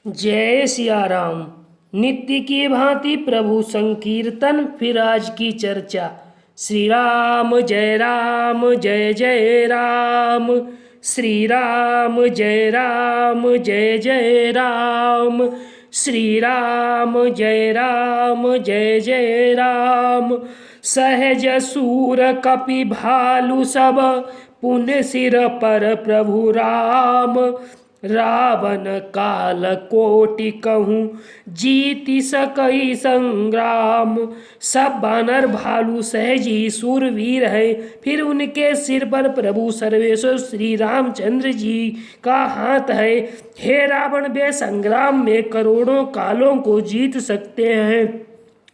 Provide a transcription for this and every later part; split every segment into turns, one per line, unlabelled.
जय सिया राम। नित्य की भांति प्रभु संकीर्तन, फिर आज की चर्चा। श्री राम जय जय राम। श्री राम जय जय राम। श्री राम जय जय राम। सहज सूर कपि भालु सब, पुण्य सिर पर प्रभु राम। रावण काल कोटि कहूँ, जीति सकई संग्राम। सब बानर भालू सहज ही सूरवीर है, फिर उनके सिर पर प्रभु सर्वेश्वर श्री रामचंद्र जी का हाथ है। हे रावण, वे संग्राम में करोड़ों कालों को जीत सकते हैं।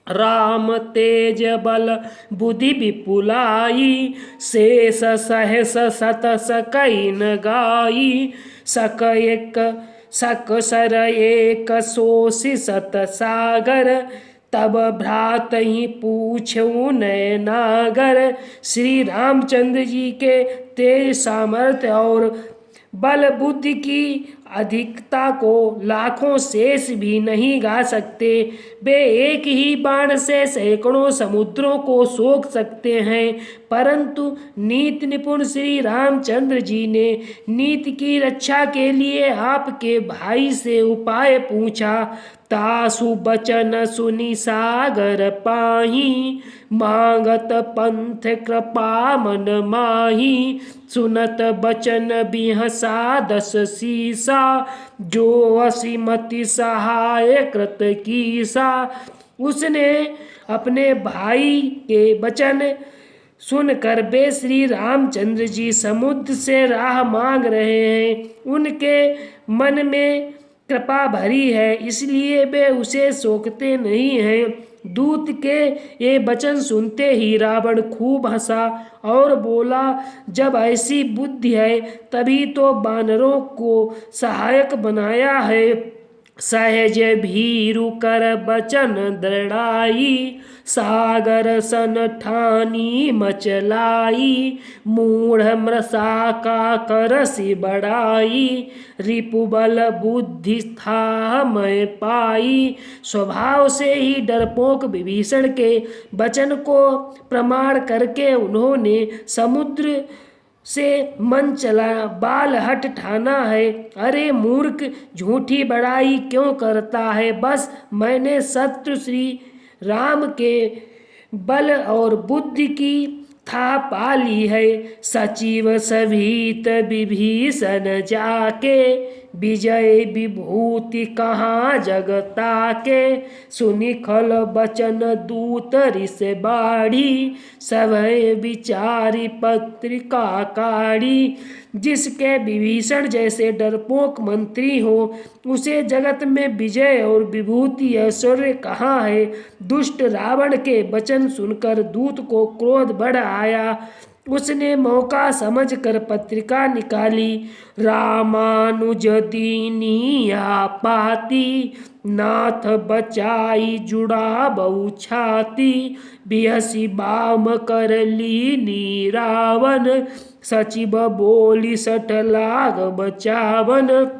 राम तेज बल बुद्धि विपुलाई, शेष सहस सत सकई न गाई। सक सर एक सोसी सत सागर, तब भ्रात ही पूछूं नय नागर। श्री रामचंद्र जी के तेज सामर्थ्य और बल बुद्धि की अधिकता को लाखों शेष भी नहीं गा सकते। वे एक ही बाण से सैकड़ों समुद्रों को सोख सकते हैं। परंतु नीति निपुण श्री रामचंद्र जी ने नीति की रक्षा के लिए आपके भाई से उपाय पूछा। तासु बचन सुनि सागर पाही, मांगत पंथ कृपा मन माही। सुनत बचन बिहसा दस सीसा, जो असीमति सहाय कृत कीसा। उसने अपने भाई के वचन सुनकर वे श्री रामचंद्र जी समुद्र से राह मांग रहे हैं। उनके मन में कृपा भरी है, इसलिए वे उसे सोचते नहीं हैं। दूत के ये वचन सुनते ही रावण खूब हंसा और बोला, जब ऐसी बुद्धि है तभी तो बानरों को सहायक बनाया है। सहज भीरु कर बचन दृढ़ाई, सागर सन ठानी मचलाई। मूढ़ मृषा का करसी बढ़ाई, रिपुबल बुद्धि था मैं पाई। स्वभाव से ही डरपोक विभीषण के वचन को प्रमाण करके उन्होंने समुद्र से मन चला बाल हट ठाना है। अरे मूर्ख, झूठी बड़ाई क्यों करता है? बस मैंने शत्रु श्री राम के बल और बुद्धि की था पा ली है। सचिव सभीत विभीषण जाके, विजय विभूति कहाँ जगता के। सुनि खल बचन दूत रिस बाढ़ी, सभय विचारी पत्रिका काढ़ी। जिसके विभीषण जैसे डरपोक मंत्री हो, उसे जगत में विजय और विभूति ऐश्वर्य कहाँ है। दुष्ट रावण के वचन सुनकर दूत को क्रोध बढ़ आया। उसने मौका समझकर पत्रिका निकाली। रामानुज दीनिया पाती, नाथ बचाई जुड़ा बहु छाती। बिहसी बाम कर लीनी रावण, सचिव बोली सठ लाग बचावन।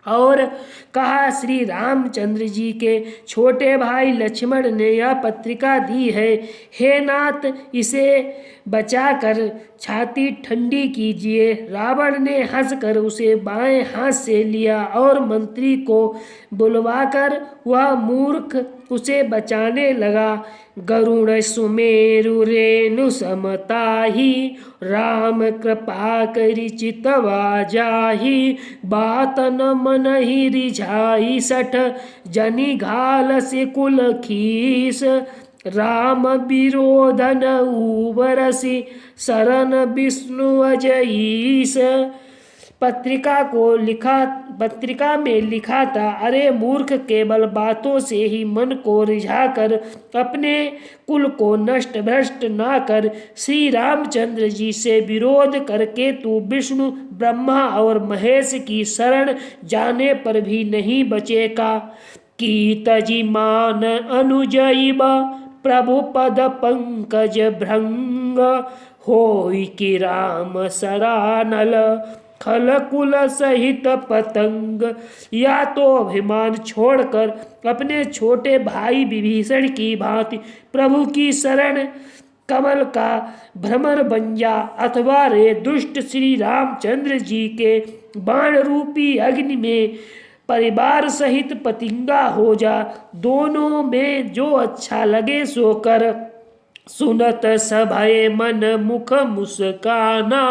और कहा, श्री रामचंद्र जी के छोटे भाई लक्ष्मण ने यह पत्रिका दी है। हे नाथ, इसे बचाकर छाती ठंडी कीजिए। रावण ने हंसकर उसे बाएं हाथ से लिया और मंत्री को बुलवाकर वह मूर्ख उसे बचाने लगा। गरुण सुमेरु रेणु समताही, राम कृपा करि चितवा जाही। बात न मन ही रिझाई सठ, जनि घाल से कुल खीस। राम विरोधन उबरसी, शरण विष्णु अजईस। पत्रिका में लिखा था, अरे मूर्ख, केवल बातों से ही मन को रिझाकर अपने कुल को नष्ट भ्रष्ट ना कर। श्री रामचंद्र जी से विरोध करके तू विष्णु ब्रह्मा और महेश की शरण जाने पर भी नहीं बचेगा। कीतजी मान अनुजैब, प्रभु पद पंकज भृंग। होई कि राम सरानल, खलकुल सहित पतंग। या तो अभिमान छोड़कर अपने छोटे भाई विभीषण की भांति प्रभु की शरण कमल का भ्रमर बन जा, अथवा रे दुष्ट श्री रामचंद्र जी के बाण रूपी अग्नि में परिवार सहित पतिंगा हो जा। दोनों में जो अच्छा लगे सो कर। सुनत सभय मन मुख मुस्काना,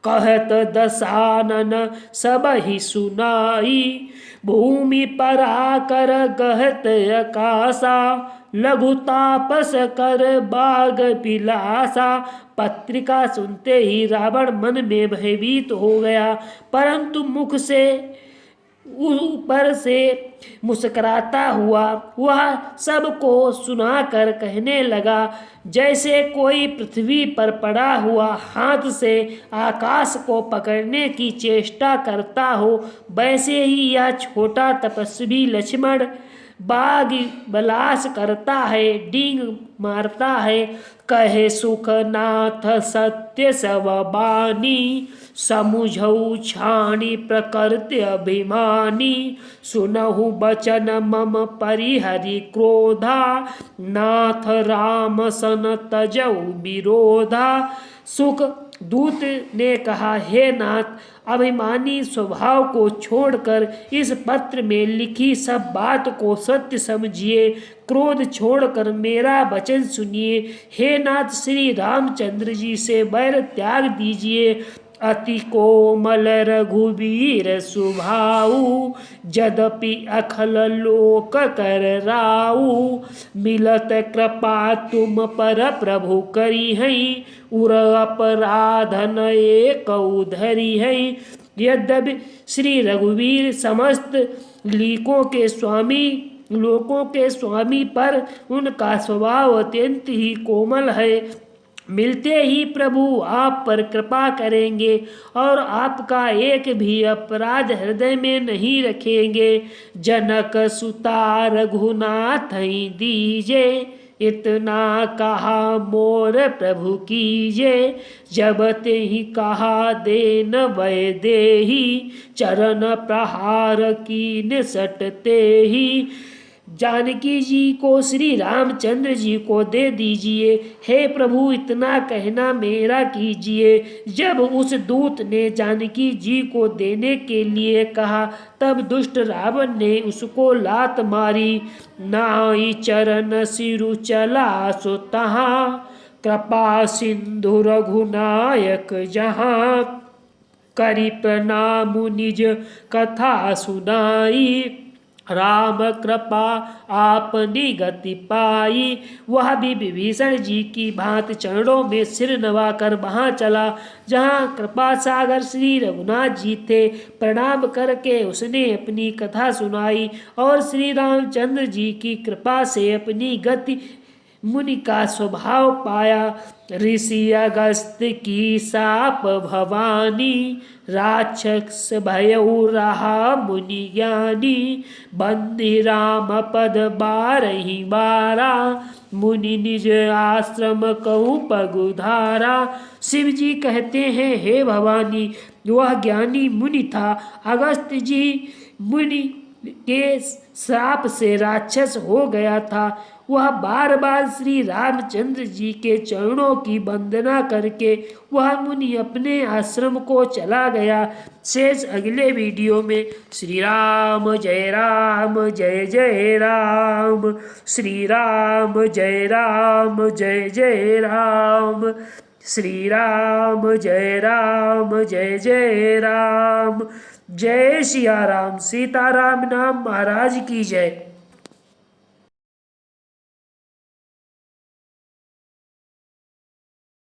कहत दशानन सब ही सुनाई। भूमि पर आकर गहत आकाशा, लघु तापस कर बाग पिलासा। पत्रिका सुनते ही रावण मन में भयभीत हो गया, परंतु मुख से ऊपर से मुस्कुराता हुआ वह सबको सुनाकर कहने लगा, जैसे कोई पृथ्वी पर पड़ा हुआ हाथ से आकाश को पकड़ने की चेष्टा करता हो, वैसे ही यह छोटा तपस्वी लक्ष्मण बाग बलास करता है, डींग मारता है। कहे सुखनाथ सत्य सब बानी, समुझऊ छाणी प्रकृति अभिमानी। सुनहु बचन मम परिहरि क्रोधा, नाथ राम सन तजऊ विरोधा। सुख दूत ने कहा, हे नाथ, अभिमानी स्वभाव को छोड़कर इस पत्र में लिखी सब बात को सत्य समझिए, क्रोध छोड़कर मेरा वचन सुनिए। हे नाथ, श्री रामचंद्र जी से बैर त्याग दीजिए। अति कोमल रघुवीर सुभाऊ, यद्यपि अखल लोक कर राऊ। मिलत कृपा तुम पर प्रभु करी हई, उर अपराधन एक धरी हई। यद्यपि श्री रघुवीर समस्त लीकों के स्वामी पर उनका स्वभाव अत्यंत ही कोमल है। मिलते ही प्रभु आप पर कृपा करेंगे और आपका एक भी अपराध हृदय में नहीं रखेंगे। जनक सुता रघुनाथ ही दीजे, इतना कहा मोर प्रभु कीजे। जब ते ही कहा देन वै देही, चरण प्रहार कीन सटते ही। जानकी जी को श्री रामचंद्र जी को दे दीजिए। हे प्रभु, इतना कहना मेरा कीजिए। जब उस दूत ने जानकी जी को देने के लिए कहा, तब दुष्ट रावण ने उसको लात मारी। नाई चरण सिरु चला सो तहाँ, कृपा सिंधु रघुनायक जहाँ। करी प्रणाम निज कथा सुनाई, राम कृपा आपनी गति पाई। वह भी विभीषण जी की भांति चरणों में सिर नवाकर वहाँ चला जहाँ कृपा सागर श्री रघुनाथ जी थे। प्रणाम करके उसने अपनी कथा सुनाई और श्री रामचंद्र जी की कृपा से अपनी गति मुनि का स्वभाव पाया। ऋषि अगस्त की साप भवानी, राक्षस भयउ रहा मुनि ज्ञानी। बंदी राम पद बारही बारा, मुनि निज आश्रम कहु पगुधारा। शिव जी कहते हैं, हे भवानी, वह ज्ञानी मुनि था। अगस्त जी मुनि के श्राप से राक्षस हो गया था। वह बार बार श्री रामचंद्र जी के चरणों की वंदना करके वह मुनि अपने आश्रम को चला गया। शेष अगले वीडियो में। श्री राम जय जय राम। श्री राम जय जय राम। श्री राम जय जय राम। जय सिया राम। सीताराम नाम महाराज की जय।